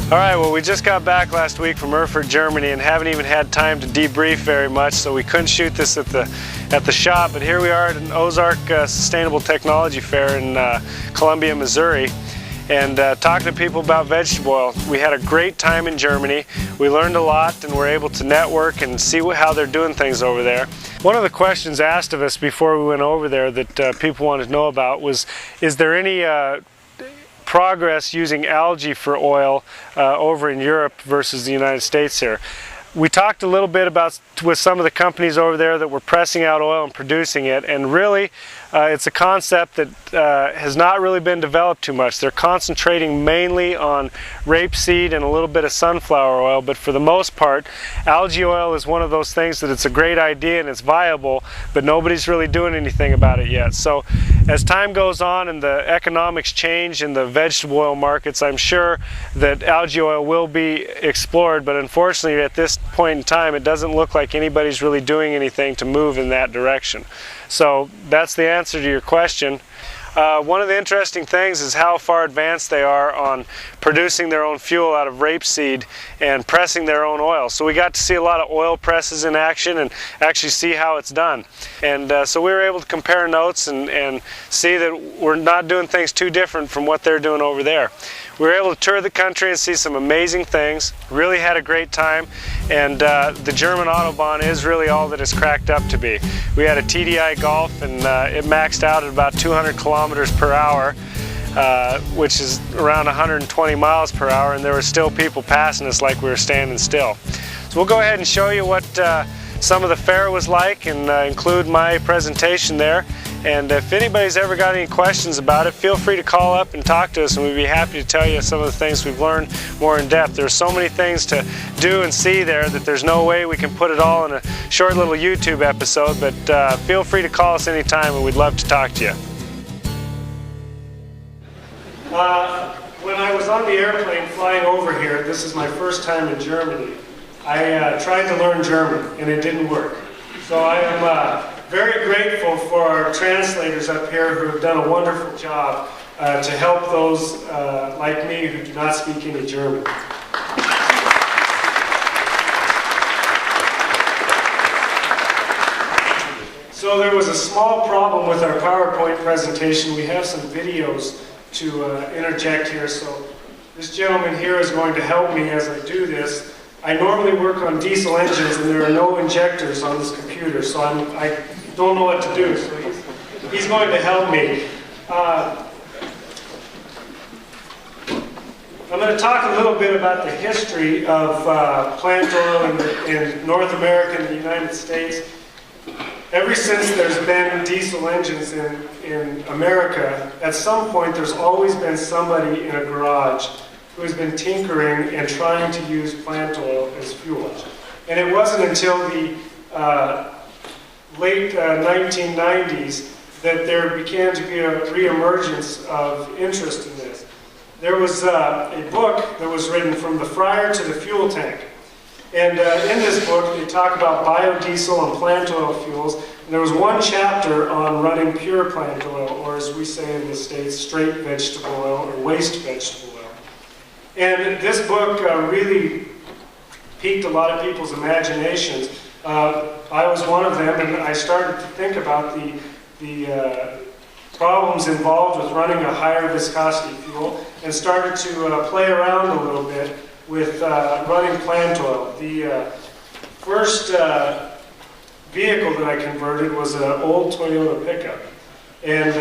All right, well, we just got back last week from Erfurt, Germany, and haven't even had time to debrief very much, so we couldn't shoot this at the shop. But here we are at an Ozark Sustainable Technology Fair in Columbia, Missouri, and talking to people about vegetable oil. We had a great time in Germany. We learned a lot, and we're able to network and see how they're doing things over there. One of the questions asked of us before we went over there that people wanted to know about was, is there any progress using algae for oil over in Europe versus the United States here? We talked a little bit about with some of the companies over there that were pressing out oil and producing it, and really it's a concept that has not really been developed too much. They're concentrating mainly on rapeseed and a little bit of sunflower oil, but for the most part algae oil is one of those things that it's a great idea and it's viable, but nobody's really doing anything about it yet. So as time goes on and the economics change in the vegetable oil markets, I'm sure that algae oil will be explored, but unfortunately at this point in time it doesn't look like anybody's really doing anything to move in that direction. So that's the answer to your question. One of the interesting things is how far advanced they are on producing their own fuel out of rapeseed and pressing their own oil. So we got to see a lot of oil presses in action and actually see how it's done. And so we were able to compare notes and see that we're not doing things too different from what they're doing over there. We were able to tour the country and see some amazing things, really had a great time, and the German Autobahn is really all that it's cracked up to be. We had a TDI Golf and it maxed out at about 200 kilometers per hour, which is around 120 miles per hour, and there were still people passing us like we were standing still. So we'll go ahead and show you what some of the fair was like and include my presentation there. And if anybody's ever got any questions about it, feel free to call up and talk to us, and we'd be happy to tell you some of the things we've learned more in depth. There's so many things to do and see there that there's no way we can put it all in a short little YouTube episode, but feel free to call us anytime and we'd love to talk to you. When I was on the airplane flying over here, this is my first time in Germany, I tried to learn German and it didn't work. So I am very grateful for our translators up here who have done a wonderful job to help those like me who do not speak any German. So there was a small problem with our PowerPoint presentation. We have some videos to interject here, so this gentleman here is going to help me as I do this. I normally work on diesel engines and there are no injectors on this computer, so I don't know what to do, so he's going to help me. I'm going to talk a little bit about the history of plant oil in North America and the United States. Ever since there's been diesel engines in America, at some point there's always been somebody in a garage who has been tinkering and trying to use plant oil as fuel. And it wasn't until the late 1990s that there began to be a re-emergence of interest in this. There was a book that was written, From the Fryer to the Fuel Tank. And in this book they talk about biodiesel and plant oil fuels. And there was one chapter on running pure plant oil, or as we say in the States, straight vegetable oil or waste vegetable oil. And this book really piqued a lot of people's imaginations. I was one of them, and I started to think about the problems involved with running a higher viscosity fuel, and started to play around a little bit with running plant oil. The first vehicle that I converted was an old Toyota pickup. And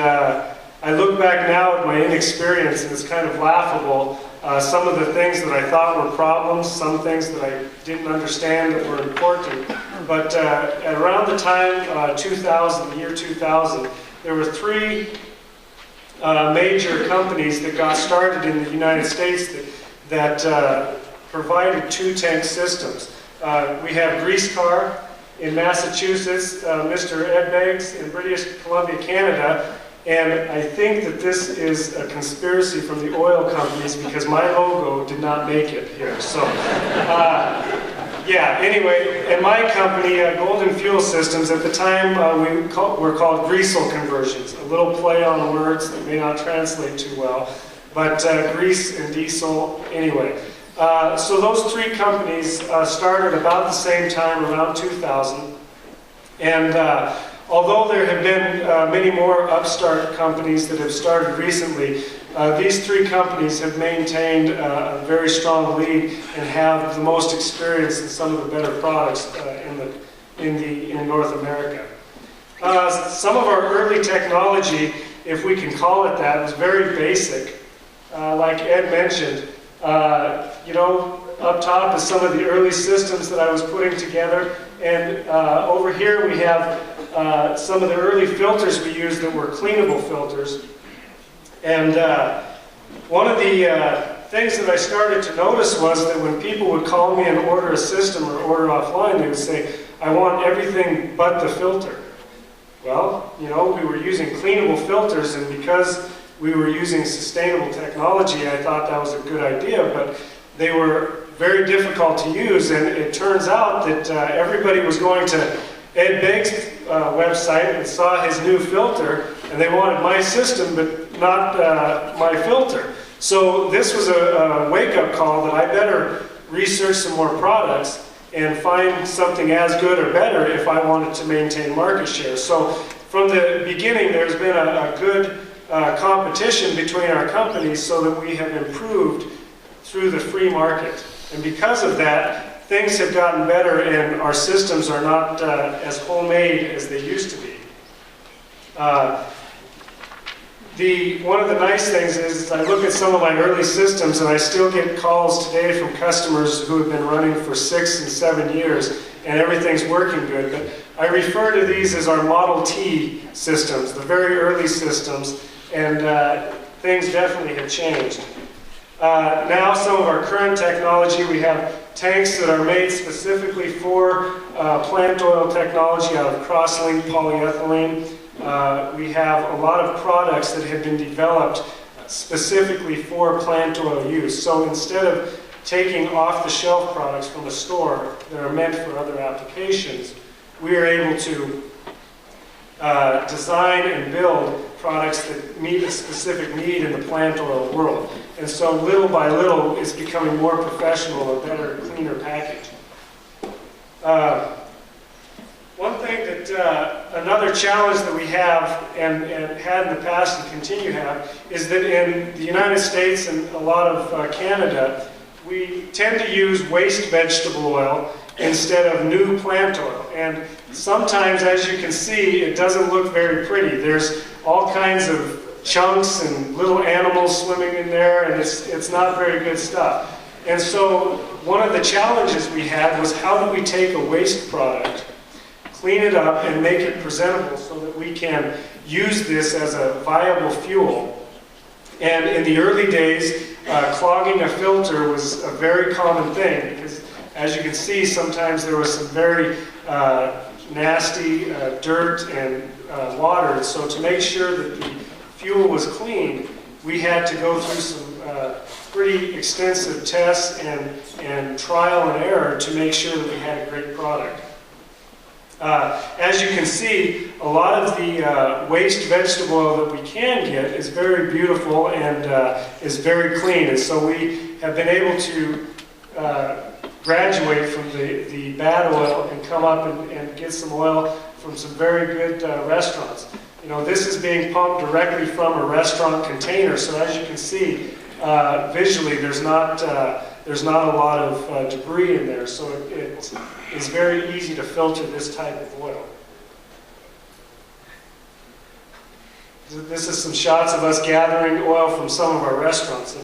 I look back now at my inexperience, and it's kind of laughable. Some of the things that I thought were problems, some things that I didn't understand that were important. But at around the time 2000, the year 2000, there were three major companies that got started in the United States that provided two-tank systems. We have Grease Car in Massachusetts, Mr. Ed Beggs in British Columbia, Canada. And I think that this is a conspiracy from the oil companies because my logo did not make it here. So, yeah, anyway, and my company, Golden Fuel Systems, at the time were called Greasel conversions, a little play on words that may not translate too well, but grease and diesel, anyway. So those three companies started about the same time, around 2000. And although there have been many more upstart companies that have started recently, these three companies have maintained a very strong lead and have the most experience in some of the better products in North America. Some of our early technology, if we can call it that, was very basic. Like Ed mentioned, up top is some of the early systems that I was putting together, and over here we have some of the early filters we used that were cleanable filters. And one of the things that I started to notice was that when people would call me and order a system or order offline, they would say, "I want everything but the filter." Well, we were using cleanable filters, and because we were using sustainable technology, I thought that was a good idea, but they were very difficult to use, and it turns out that everybody was going to Ed Begg's website and saw his new filter, and they wanted my system, but not my filter. So this was a wake-up call that I better research some more products and find something as good or better if I wanted to maintain market share. So from the beginning, there's been a good competition between our companies so that we have improved through the free market. And because of that, things have gotten better and our systems are not as homemade as they used to be. One of the nice things is I look at some of my early systems and I still get calls today from customers who have been running for 6 and 7 years and everything's working good. But I refer to these as our Model T systems, the very early systems, and things definitely have changed. Now some of our current technology, we have tanks that are made specifically for plant oil technology out of cross-linked polyethylene. We have a lot of products that have been developed specifically for plant oil use. So instead of taking off-the-shelf products from a store that are meant for other applications, we are able to design and build products that meet a specific need in the plant oil world. And so little by little, it's becoming more professional, a better, cleaner package. One thing that, another challenge that we have and had in the past and continue to have is that in the United States and a lot of Canada, we tend to use waste vegetable oil instead of new plant oil. And sometimes, as you can see, it doesn't look very pretty. There's all kinds of chunks and little animals swimming in there, and it's not very good stuff. And so one of the challenges we had was how do we take a waste product, clean it up, and make it presentable so that we can use this as a viable fuel. And in the early days, clogging a filter was a very common thing because, as you can see, sometimes there was some very nasty dirt and water. And so to make sure that the fuel was clean, we had to go through some pretty extensive tests and trial and error to make sure that we had a great product. As you can see, a lot of the waste vegetable oil that we can get is very beautiful and is very clean. And so we have been able to graduate from the bad oil and come up and get some oil from some very good restaurants. This is being pumped directly from a restaurant container, so as you can see, visually there's not a lot of debris in there, so it is very easy to filter this type of oil. This is some shots of us gathering oil from some of our restaurants.